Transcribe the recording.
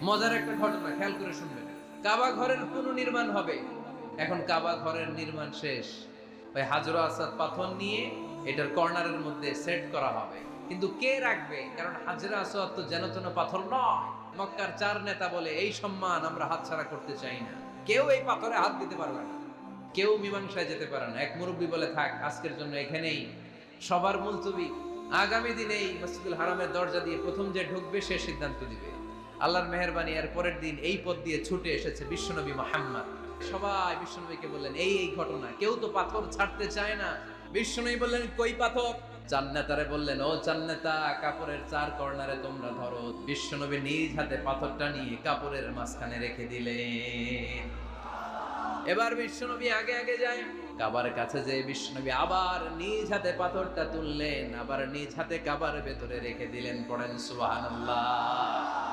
মজার একটা ঘটনা খেয়াল করে শুনবেন। কাবা ঘরের পুনর্নির্মাণ হবে। এখন কাবা ঘরের নির্মাণ শেষ, ওই হাজর আসাদ পাথর নিয়ে এটার কর্নারের মধ্যে সেট করা হবে। কিন্তু কে রাখবে? কারণ হাজর আসাদ তো যেন তেন পাথর নয়। মক্কার 4 নেতা বলে এই সম্মান আমরা হাতছাড়া করতে চাই না, কেউ এই পাথরে হাত দিতে পারবে না, কেউ মীমাংসায় যেতে পারে না। এক মুরব্বী বলে, থাক আজকের জন্য এখানেই সবার মুলতবি, আগামী দিনেই মসজিদুল হারামের দরজা দিয়ে প্রথম যে ঢুকবে সে সিদ্ধান্ত দিবে। আল্লাহর মেহেরবানি, এর পরের দিন এই পথ দিয়ে ছুটে এসেছে বিশ্বনবী মুহাম্মদ। সবাই বিশ্বনবীকে বললেন এই এই ঘটনা, কেউ তো পাথর ছাড়তে চায় না। বিশ্বনবী বললেন কই পাথর? জান্নাতারে বললেন ও জান্নাতা, কাপড়ের 4 কর্নারে তোমরা ধরো। বিশ্বনবী নিজ হাতে পাথরটা নিয়ে কাপড়ের মাঝখানে রেখে দিলেন। এবার বিশ্বনবী আগে আগে যায়, কাবার কাছে যে বিশ্বনবী আবার নিজ হাতে পাথরটা তুললেন, আবার নিজ হাতে কাবার ভেতরে রেখে দিলেন। পড়েন সুবহানাল্লাহ।